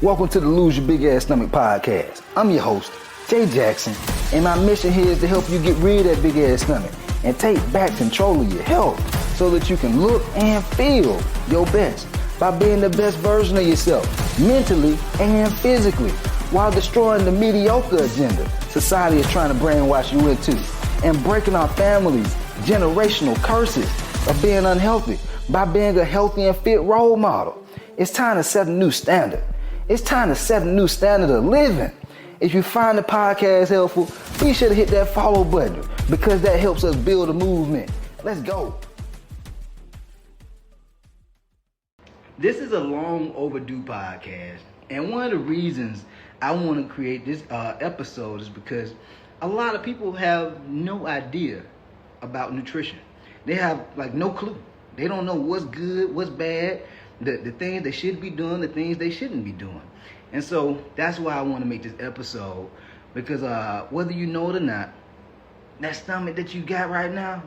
Welcome to the Lose Your Big Ass Stomach podcast. I'm your host, Jay Jackson, and my mission here is to help you get rid of that big ass stomach and take back control of your health so that you can look and feel your best by being the best version of yourself, mentally and physically, while destroying the mediocre agenda society is trying to brainwash you into, and breaking our families' generational curses of being unhealthy by being a healthy and fit role model. It's time to set a new standard. It's time to set a new standard of living. If you find the podcast helpful, be sure to hit that follow button because that helps us build a movement. Let's go. This is a long overdue podcast, and one of the reasons I want to create this episode is because a lot of people have no idea about nutrition. They have no clue. They don't know what's good, what's bad, the things they should be doing, the things they shouldn't be doing. And so that's why I want to make this episode, because whether you know it or not, that stomach that you got right now,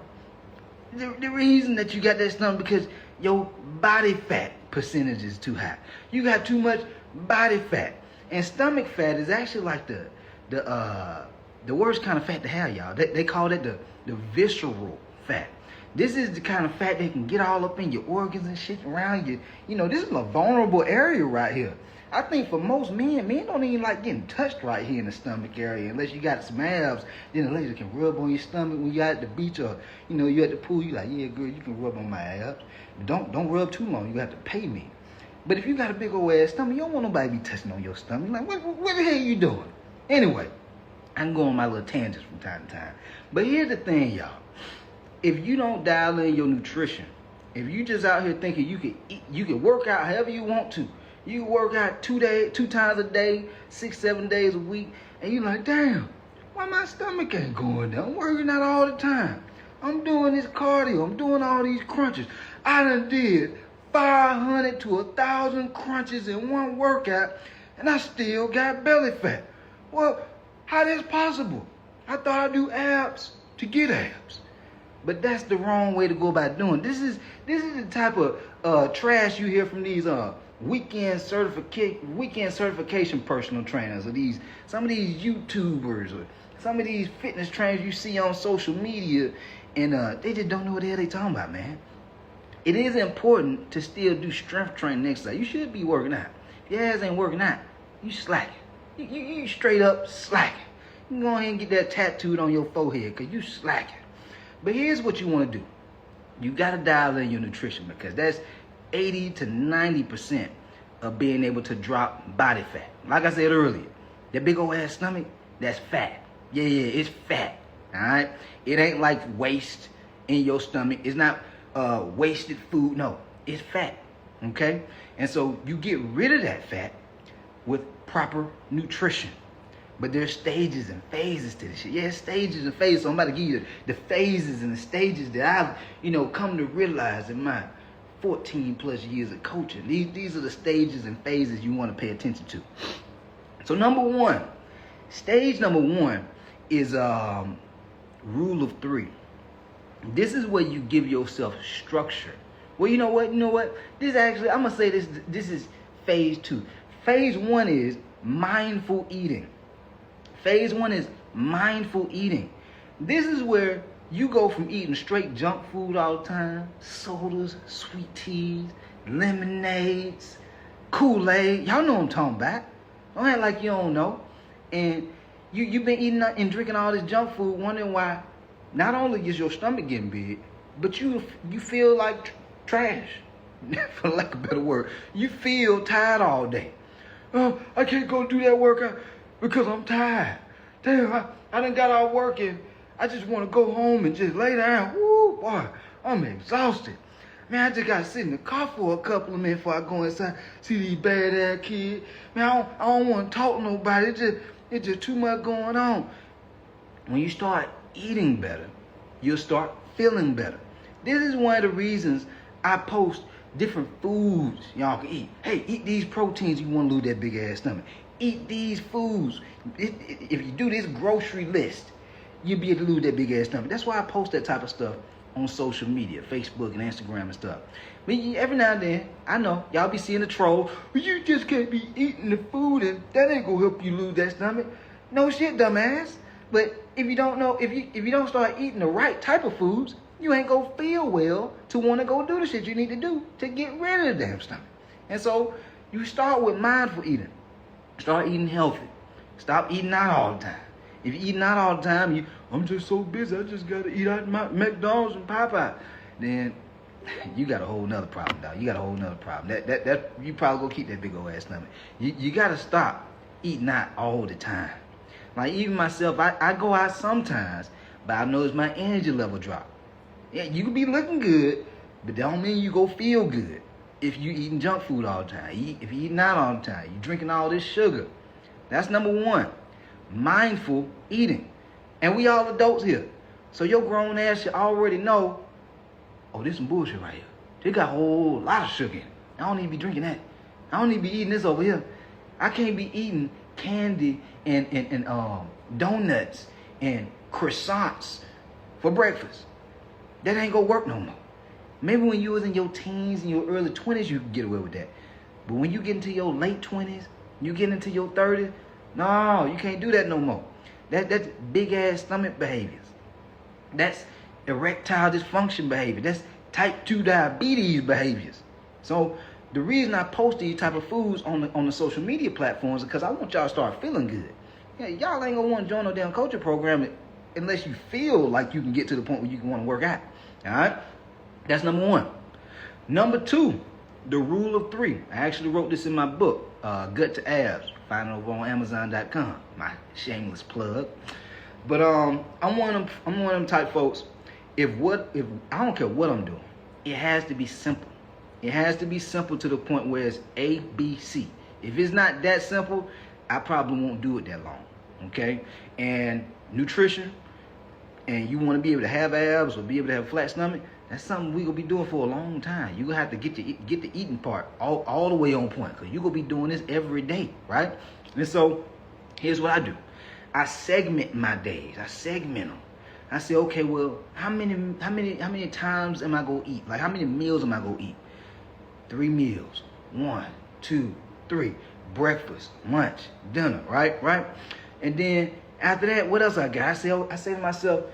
the reason that you got that stomach because your body fat percentage is too high. You got too much body fat. And stomach fat is actually like the worst kind of fat to have, y'all. They call it the visceral fat. This is the kind of fat that can get all up in your organs and shit around you. You know, this is a vulnerable area right here. I think for most men don't even like getting touched right here in the stomach area unless you got some abs. Then the lady can rub on your stomach when you're at the beach or, you at the pool. You like, yeah, girl, you can rub on my abs. But don't rub too long. You have to pay me. But if you got a big old ass stomach, you don't want nobody to be touching on your stomach. You're like, what the hell you doing? Anyway, I can go on my little tangents from time to time. But here's the thing, y'all. If you don't dial in your nutrition, if you just out here thinking you can work out however you want to, you can work out 2 times a day, 6-7 days a week, and you're like, damn, why my stomach ain't going down? I'm working out all the time. I'm doing this cardio. I'm doing all these crunches. I done did 500 to 1,000 crunches in one workout, and I still got belly fat. Well, how that's possible? I thought I'd do abs to get abs. But that's the wrong way to go about doing it. This is the type of trash you hear from these weekend certification personal trainers, or some of these YouTubers, or some of these fitness trainers you see on social media, and they just don't know what the hell they talking about, man. It is important to still do strength training exercise. You should be working out. If your ass ain't working out, you slacking. You straight up slacking. You can go ahead and get that tattooed on your forehead because you slacking. But here's what you want to do. You got to dial in your nutrition because that's 80 to 90% of being able to drop body fat. Like I said earlier, that big old ass stomach, that's fat. Yeah, it's fat. All right? It ain't like waste in your stomach. It's not wasted food. No, it's fat. Okay? And so you get rid of that fat with proper nutrition. But there's stages and phases to this shit. Yeah, stages and phases. So I'm about to give you the phases and the stages that I've, come to realize in my 14 plus years of coaching. These are the stages and phases you want to pay attention to. So stage number one is rule of 3. This is where you give yourself structure. Well, you know what? This actually, I'm gonna say this is phase 2. Phase 1 is mindful eating. Phase 1 is mindful eating. This is where you go from eating straight junk food all the time, sodas, sweet teas, lemonades, Kool-Aid. Y'all know what I'm talking about. Don't act like you don't know. And you've been eating and drinking all this junk food, wondering why not only is your stomach getting big, but you feel like trash, for lack of a better word. You feel tired all day. Oh, I can't go do that workout because I'm tired. Damn, I done got out working. I just want to go home and just lay down. Woo, boy, I'm exhausted. Man, I just got to sit in the car for a couple of minutes before I go inside, see these bad-ass kids. Man, I don't want to talk to nobody. It's just too much going on. When you start eating better, you'll start feeling better. This is one of the reasons I post different foods y'all can eat. Hey, eat these proteins you want to lose that big ass stomach. Eat these foods. If you do this grocery list, you'll be able to lose that big ass stomach. That's why I post that type of stuff on social media, Facebook and Instagram and stuff. But every now and then, I know y'all be seeing the troll. You just can't be eating the food, and that ain't gonna help you lose that stomach. No shit, dumbass. But if you don't know, if you don't start eating the right type of foods, you ain't gonna feel well to want to go do the shit you need to do to get rid of the damn stomach. And so you start with mindful eating. Start eating healthy. Stop eating out all the time. If you're eating out all the time, I'm just so busy, I just gotta eat out my McDonald's and Popeye. Then you got a whole nother problem, dog. You got a whole nother problem. That you probably gonna keep that big old ass stomach. You gotta stop eating out all the time. Like even myself, I go out sometimes, but I notice my energy level drop. Yeah, you can be looking good, but that don't mean you go feel good if you eating junk food all the time. If you eating out all the time, you drinking all this sugar. That's number one. Mindful eating. And we all adults here. So your grown ass should already know, oh, this some bullshit right here. They got a whole lot of sugar in it. I don't need to be drinking that. I don't need to be eating this over here. I can't be eating candy and donuts and croissants for breakfast. That ain't gonna work no more. Maybe when you was in your teens and your early 20s, you could get away with that. But when you get into your late 20s, you get into your 30s, no, you can't do that no more. That's big ass stomach behaviors. That's erectile dysfunction behavior. That's type 2 diabetes behaviors. So the reason I post these type of foods on the social media platforms is because I want y'all to start feeling good. Yeah, y'all ain't gonna want to join no damn coaching program unless you feel like you can get to the point where you can want to work out. All right, that's number one. Number two, the rule of three. I actually wrote this in my book, Gut to Abs. Find it over on Amazon.com. My shameless plug. But I'm one of them type folks. If I don't care what I'm doing, it has to be simple. It has to be simple to the point where it's A, B, C. If it's not that simple, I probably won't do it that long. Okay? And nutrition, and you want to be able to have abs or be able to have a flat stomach, that's something we're going to be doing for a long time. You're going to have to get the eating part all the way on point, because you're going to be doing this every day, right? And so here's what I do. I segment my days. I segment them. I say, okay, well, how many times am I going to eat? Like, how many meals am I going to eat? 3 meals. 1, 2, 3. Breakfast, lunch, dinner, right? And then after that, what else I got? I say to myself,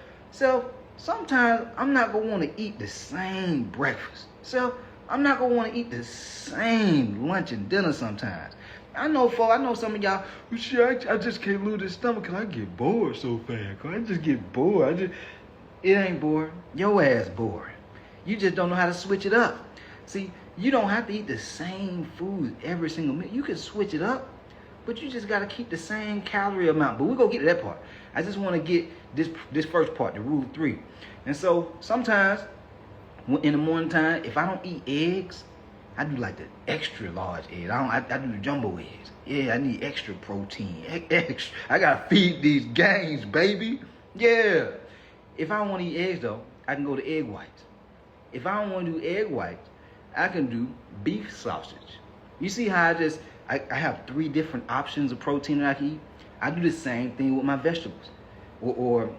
sometimes I'm not going to want to eat the same breakfast. So I'm not going to want to eat the same lunch and dinner sometimes. I know some of y'all, I just can't lose this stomach because I get bored so fast. I just get bored. It ain't bored. Your ass bored. You just don't know how to switch it up. See, you don't have to eat the same food every single meal. You can switch it up, but you just got to keep the same calorie amount. But we're going to get to that part. I just want to get this first part, the rule of 3. And so sometimes in the morning time, if I don't eat eggs, I do like the extra large eggs. I do the jumbo eggs. Yeah, I need extra protein. Extra. I got to feed these gangs, baby. Yeah. If I don't want to eat eggs, though, I can go to egg whites. If I don't want to do egg whites, I can do beef sausage. You see how I have 3 different options of protein that I can eat? I do the same thing with my vegetables. Or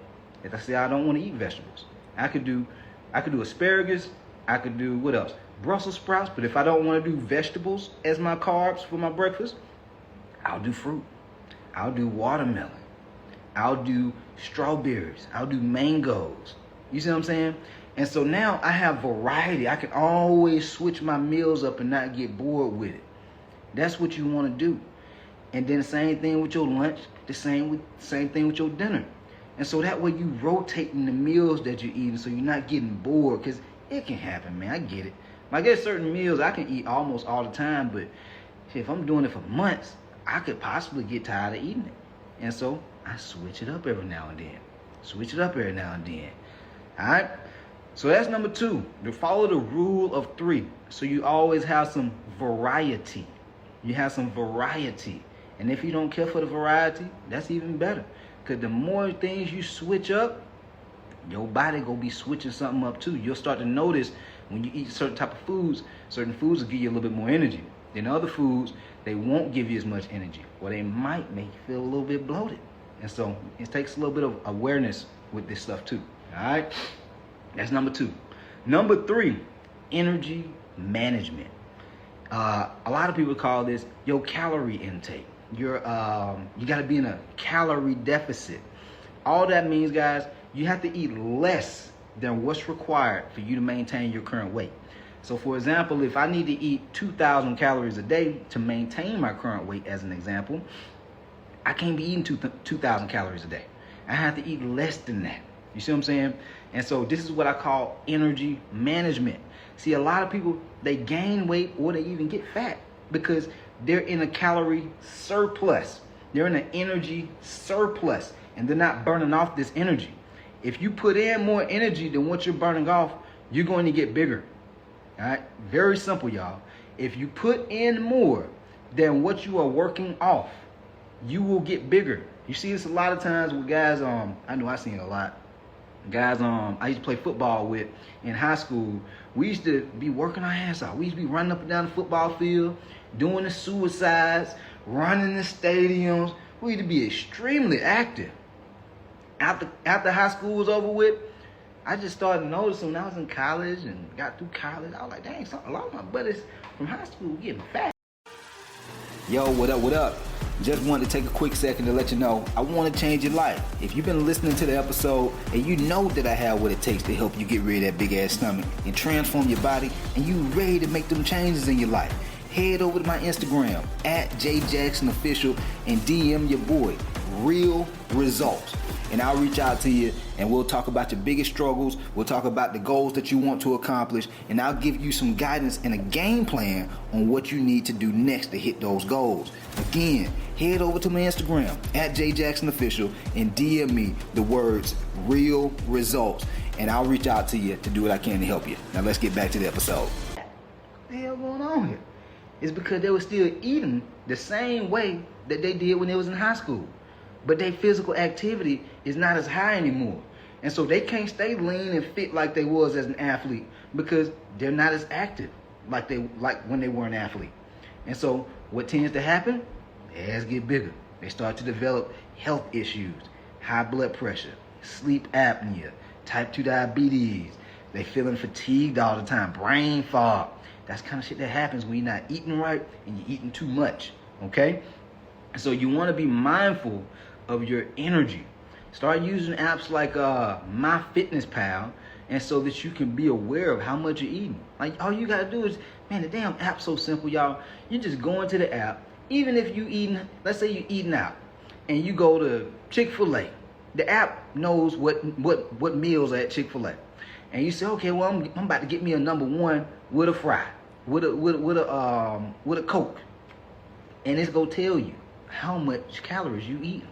if I say I don't want to eat vegetables, I could do asparagus. I could do, what else? Brussels sprouts. But if I don't want to do vegetables as my carbs for my breakfast, I'll do fruit. I'll do watermelon. I'll do strawberries. I'll do mangoes. You see what I'm saying? And so now I have variety. I can always switch my meals up and not get bored with it. That's what you want to do. And then the same thing with your lunch, the same thing with your dinner. And so that way you rotating the meals that you're eating so you're not getting bored, because it can happen, man. I get it. Like there's certain meals I can eat almost all the time, but if I'm doing it for months, I could possibly get tired of eating it. And so I switch it up every now and then. All right? So that's number 2. To follow the rule of 3. So you always have some variety. And if you don't care for the variety, that's even better. Because the more things you switch up, your body gonna be switching something up too. You'll start to notice when you eat certain type of foods, certain foods will give you a little bit more energy. Then other foods, they won't give you as much energy. Or they might make you feel a little bit bloated. And so it takes a little bit of awareness with this stuff too. All right? That's number 2. Number 3, energy management. A lot of people call this your calorie intake. You got to be in a calorie deficit. All that means, guys, you have to eat less than what's required for you to maintain your current weight. So, for example, if I need to eat 2,000 calories a day to maintain my current weight, as an example, I can't be eating 2,000 calories a day. I have to eat less than that. You see what I'm saying? And so this is what I call energy management. See, a lot of people, they gain weight or they even get fat because they're in a calorie surplus. They're in an energy surplus, and they're not burning off this energy. If you put in more energy than what you're burning off, you're going to get bigger. All right? Very simple, y'all. If you put in more than what you are working off, you will get bigger. You see this a lot of times with guys, I know I've seen it a lot. Guys I used to play football with in high school. We used to be working our ass off. We used to be running up and down the football field, doing the suicides, running the stadiums. We used to be extremely active. After high school was over with, I just started noticing when I was in college and got through college, I was like, dang, a lot of my buddies from high school were getting fat. Yo, what up, what up? Just wanted to take a quick second to let you know I want to change your life. If you've been listening to the episode and you know that I have what it takes to help you get rid of that big ass stomach and transform your body, and you ready to make them changes in your life, head over to my Instagram @JJacksonOfficial and DM your boy Real Results. And I'll reach out to you and we'll talk about your biggest struggles. We'll talk about the goals that you want to accomplish. And I'll give you some guidance and a game plan on what you need to do next to hit those goals. Again, head over to my Instagram @JJacksonOfficial and DM me the words Real Results. And I'll reach out to you to do what I can to help you. Now let's get back to the episode. What the hell going on here? It's because they were still eating the same way that they did when they was in high school. But their physical activity is not as high anymore. And so they can't stay lean and fit like they was as an athlete because they're not as active like when they were an athlete. And so what tends to happen? Their ass get bigger. They start to develop health issues, high blood pressure, sleep apnea, type 2 diabetes. They feeling fatigued all the time, brain fog. That's kind of shit that happens when you're not eating right and you're eating too much, okay? So you want to be mindful of your energy. Start using apps like MyFitnessPal, and so that you can be aware of how much you're eating. Like, all you gotta do is, man, the damn app's so simple, y'all. You just go into the app. Even if you eating, let's say you're eating out, and you go to Chick-fil-A, the app knows what meals are at Chick-fil-A, and you say, okay, well, I'm about to get me a number 1 with a fry, with a Coke, and it's gonna tell you how much calories you eating.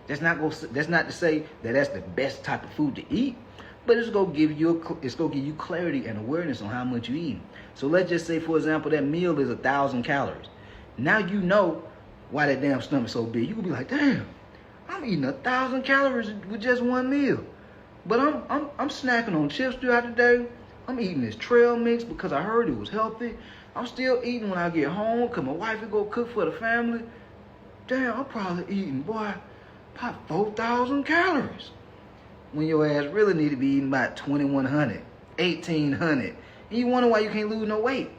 That's not to say that that's the best type of food to eat, but it's gonna give you clarity and awareness on how much you eat. So let's just say, for example, that meal is 1,000 calories. Now you know why that damn stomach's so big. You can be like, damn, I'm eating 1,000 calories with just one meal, but I'm snacking on chips throughout the day. I'm eating this trail mix because I heard it was healthy. I'm still eating when I get home because my wife will go cook for the family. Damn, I'm probably eating, boy, about 4,000 calories. When your ass really need to be eating about 2,100, 1,800. And you wonder why you can't lose no weight.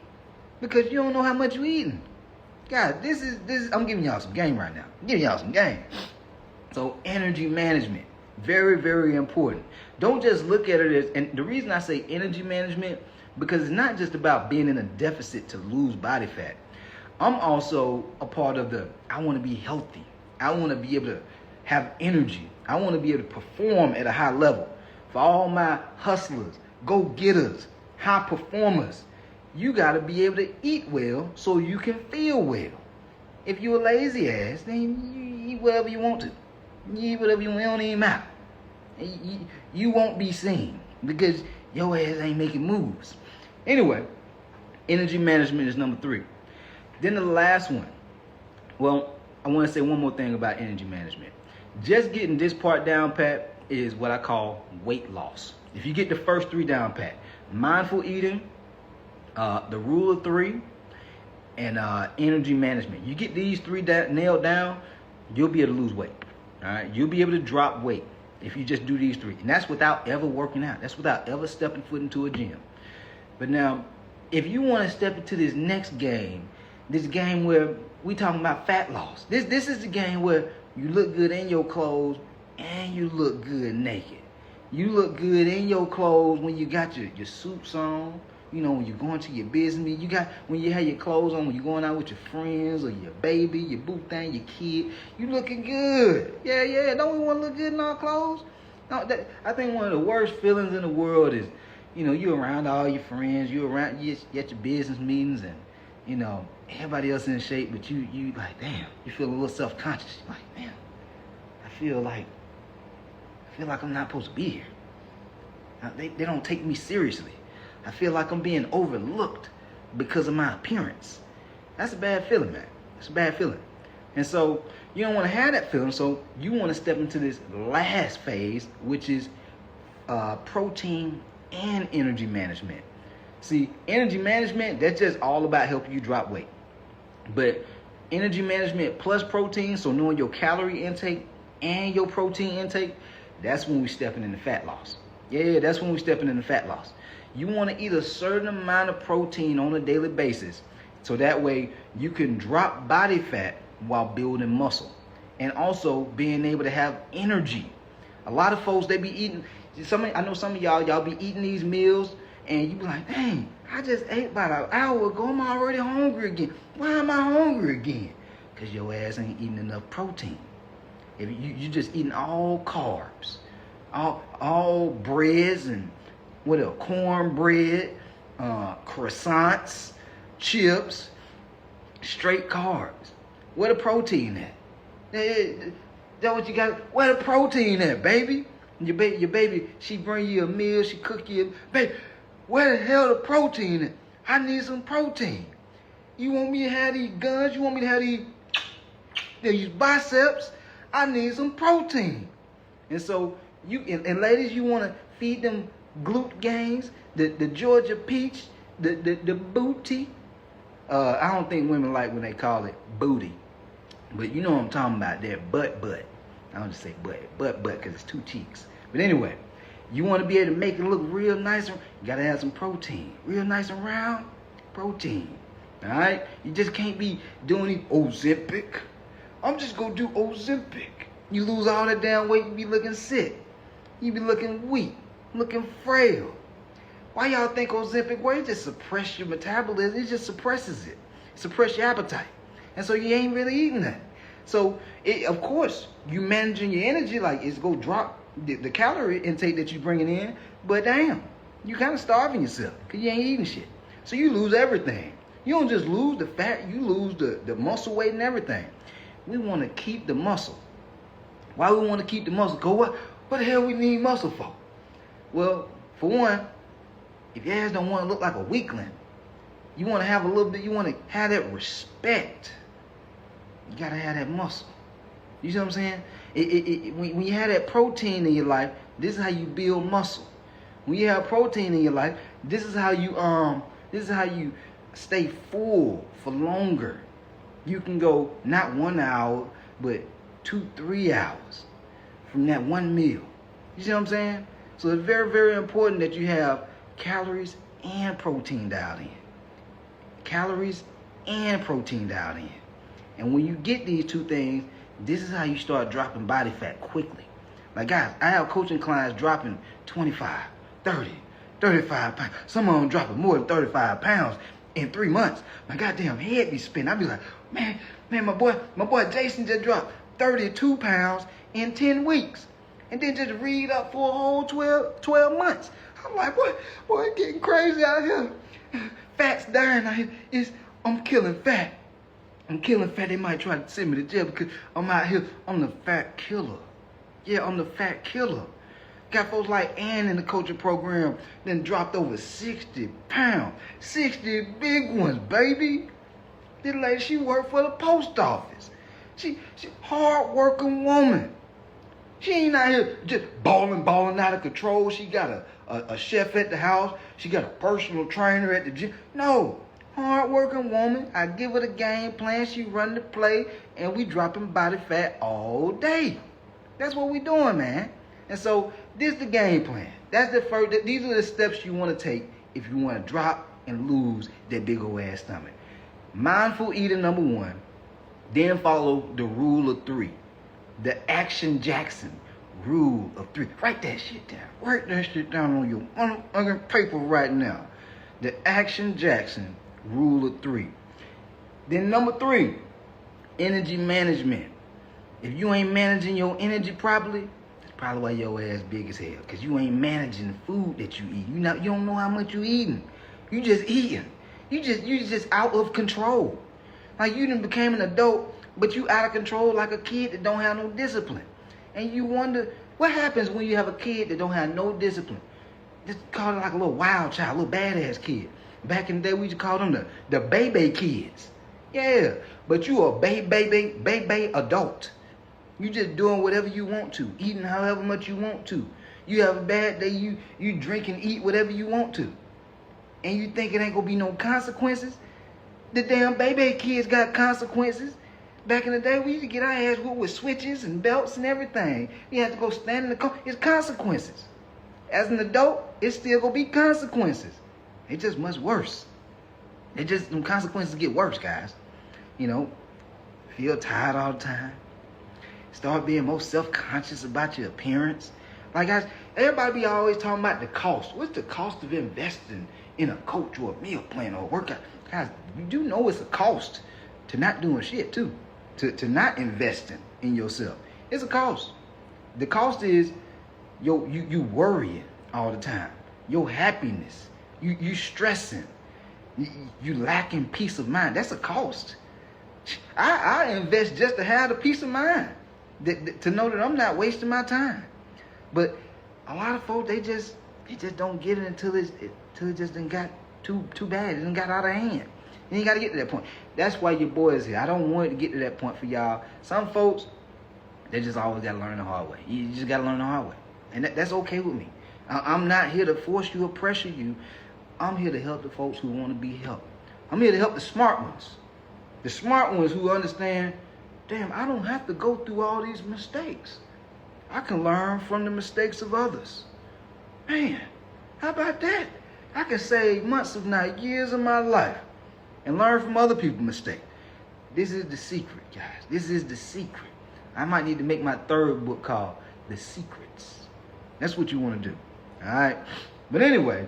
Because you don't know how much you're eating. Guys, this is I'm giving y'all some game right now. I'm giving y'all some game. So energy management, very, very important. Don't just look at it as, and the reason I say energy management, because it's not just about being in a deficit to lose body fat. I'm also a part of I want to be healthy. I want to be able to have energy. I want to be able to perform at a high level. For all my hustlers, go-getters, high performers, you got to be able to eat well so you can feel well. If you're a lazy ass, then you eat whatever you want to. You eat whatever you want, it don't even matter. You won't be seen because your ass ain't making moves. Anyway, energy management is number 3. Then the last one. Well, I want to say one more thing about energy management. Just getting this part down pat is what I call weight loss. If you get the first 3 down pat, mindful eating, the rule of 3, and energy management. You get these 3 nailed down, you'll be able to lose weight. All right, you'll be able to drop weight. if you just do these 3. And that's without ever working out. That's without ever stepping foot into a gym. But now, if you want to step into this next game, this game where we talking about fat loss. This is the game where you look good in your clothes and you look good naked. You look good in your clothes when you got your suits on. You know, when you're going to your business meeting, when you have your clothes on, when you're going out with your friends or your baby, your boo thing, your kid, you looking good. Yeah. Don't we want to look good in our clothes? No, I think one of the worst feelings in the world is, you know, you're around all your friends, you're at your business meetings, and, you know, everybody else in shape, but you like, damn, you feel a little self-conscious. You're like, damn, I feel like I'm not supposed to be here. They don't take me seriously. I feel like I'm being overlooked because of my appearance. That's a bad feeling, man. It's a bad feeling. And so you don't want to have that feeling. So you want to step into this last phase, which is protein and energy management. See, energy management, that's just all about helping you drop weight. But energy management plus protein, so knowing your calorie intake and your protein intake, that's when we're stepping into fat loss. Yeah, that's when we're stepping into fat loss. You want to eat a certain amount of protein on a daily basis, so that way you can drop body fat while building muscle, and also being able to have energy. A lot of folks, they be eating, I know some of y'all be eating these meals, and you be like, dang, I just ate about an hour ago, I'm already hungry again. Why am I hungry again? Because your ass ain't eating enough protein. If you just eating all carbs, all breads, and what else? Cornbread, croissants, chips, straight carbs. Where the protein at? That what you got? Where the protein at, baby? Your baby, she bring you a meal, she cook you, baby. Where the hell the protein at? I need some protein. You want me to have these guns? You want me to have these biceps? I need some protein. And so and ladies, you want to feed them glute gains, the Georgia peach, the booty. I don't think women like when they call it booty, but you know what I'm talking about there, butt. I don't just say butt because it's 2 cheeks. But anyway, you want to be able to make it look real nice. You got to have some protein, real nice and round protein. All right, you just can't be doing Ozempic. I'm just gonna do Ozempic. You lose all that damn weight, you be looking sick. You be looking weak, looking frail. Why y'all think Ozempic works? It just suppress your metabolism. It just suppresses it. Suppress your appetite. And so you ain't really eating that. So, of course, you managing your energy, like it's going to drop the calorie intake that you're bringing in. But damn, you kind of starving yourself because you ain't eating shit. So you lose everything. You don't just lose the fat, you lose the muscle weight and everything. We want to keep the muscle. Why we want to keep the muscle? What the hell we need muscle for? Well, for one, if your ass don't want to look like a weakling, you want to have a little bit, you want to have that respect. You got to have that muscle. You see what I'm saying? When you have that protein in your life, this is how you build muscle. When you have protein in your life, this is how you stay full for longer. You can go not 1 hour, but 2-3 hours from that one meal. You see what I'm saying? So it's very, very important that you have calories and protein dialed in. Calories and protein dialed in. And when you get these 2 things, this is how you start dropping body fat quickly. Like guys, I have coaching clients dropping 25, 30, 35 pounds. Some of them dropping more than 35 pounds in 3 months. My goddamn head be spinning. I be like, man, my boy Jason just dropped 32 pounds in 10 weeks. And then just read up for a whole 12 months. I'm like, what? Boy, it's getting crazy out here. Fat's dying out here. I'm killing fat. I'm killing fat. They might try to send me to jail because I'm out here. I'm the fat killer. Yeah, I'm the fat killer. Got folks like Ann in the coaching program, then dropped over 60 pounds. 60 big ones, baby. This lady, she worked for the post office. She hard-working woman. She ain't out here just balling out of control. She got a chef at the house. She got a personal trainer at the gym. No, hard-working woman. I give her the game plan. She run the play, and we dropping body fat all day. That's what we doing, man. And so this is the game plan. That's the first. These are the steps you want to take if you want to drop and lose that big old ass stomach. Mindful eating, number one. Then follow the rule of three. The Action Jackson rule of three. Write that shit down. Write that shit down on your motherfucking paper right now. The Action Jackson rule of three. Then number three, energy management. If you ain't managing your energy properly, that's probably why your ass big as hell. Because you ain't managing the food that you eat. You don't know how much you eating. You just eating. You just out of control. Like you done became an adult, but you out of control like a kid that don't have no discipline. And you wonder, what happens when you have a kid that don't have no discipline? Just call it like a little wild child, a little badass kid. Back in the day, we used to call them the baby kids. Yeah, but you a baby adult. You just doing whatever you want to, eating however much you want to. You have a bad day, you drink and eat whatever you want to. And you think it ain't gonna be no consequences? The damn baby kids got consequences. Back in the day, we used to get our ass whooped with switches and belts and everything. You have to go stand in the car. It's consequences. As an adult, it's still gonna be consequences. It just much worse. Them consequences get worse, guys. You know, feel tired all the time. Start being more self-conscious about your appearance. Like, guys, everybody be always talking about the cost. What's the cost of investing in a coach or a meal plan or a workout? Guys, you do know it's a cost to not doing shit, too. To not investing in yourself. It's a cost. The cost is you worrying all the time. Your happiness. You stressing. You lacking peace of mind. That's a cost. I invest just to have the peace of mind. To know that I'm not wasting my time. But a lot of folks, they just don't get it until it just done got too bad. It done got out of hand. And you got to get to that point. That's why your boy is here. I don't want it to get to that point for y'all. Some folks, they just always got to learn the hard way. You just got to learn the hard way. And that's okay with me. I'm not here to force you or pressure you. I'm here to help the folks who want to be helped. I'm here to help the smart ones. The smart ones who understand, damn, I don't have to go through all these mistakes. I can learn from the mistakes of others. Man, how about that? I can save months, if not years of my life and learn from other people's mistakes. This is the secret, guys. This is the secret. I might need to make my third book called The Secrets. That's what you want to do. All right? But anyway,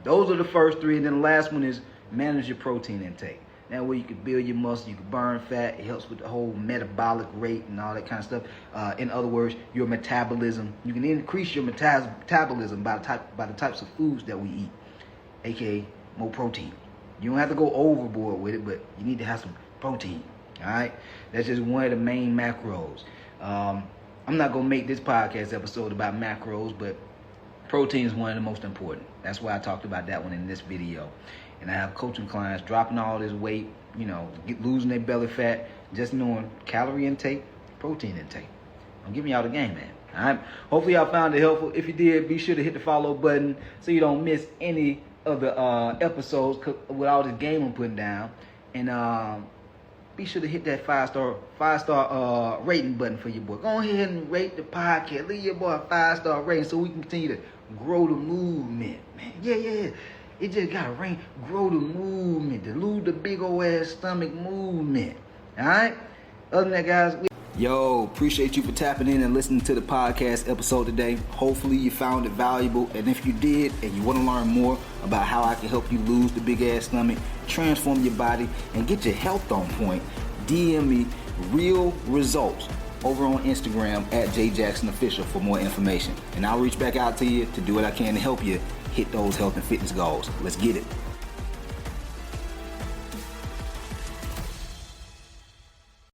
those are the first three. And then the last one is manage your protein intake. That way you can build your muscle, you can burn fat. It helps with the whole metabolic rate and all that kind of stuff. In other words, your metabolism. You can increase your metabolism by the types of foods that we eat, aka more protein. You don't have to go overboard with it, but you need to have some protein. All right, that's just one of the main macros. I'm not gonna make this podcast episode about macros, but protein is one of the most important. That's why I talked about that one in this video. And I have coaching clients dropping all this weight, losing their belly fat, just knowing calorie intake, protein intake. I'm giving y'all the game, man. All right. Hopefully y'all found it helpful. If you did, be sure to hit the follow button so you don't miss any of the episodes with all this game I'm putting down. And be sure to hit that five star rating button for your boy. Go ahead and rate the podcast. Leave your boy a 5-star rating so we can continue to grow the movement, man. Yeah. It just got to grow the movement, to lose the big old ass stomach movement. All right? Other than that, guys. Yo, appreciate you for tapping in and listening to the podcast episode today. Hopefully you found it valuable. And if you did and you want to learn more about how I can help you lose the big ass stomach, transform your body, and get your health on point, DM me real results over on Instagram at JJacksonOfficial for more information. And I'll reach back out to you to do what I can to help you hit those health and fitness goals. Let's get it.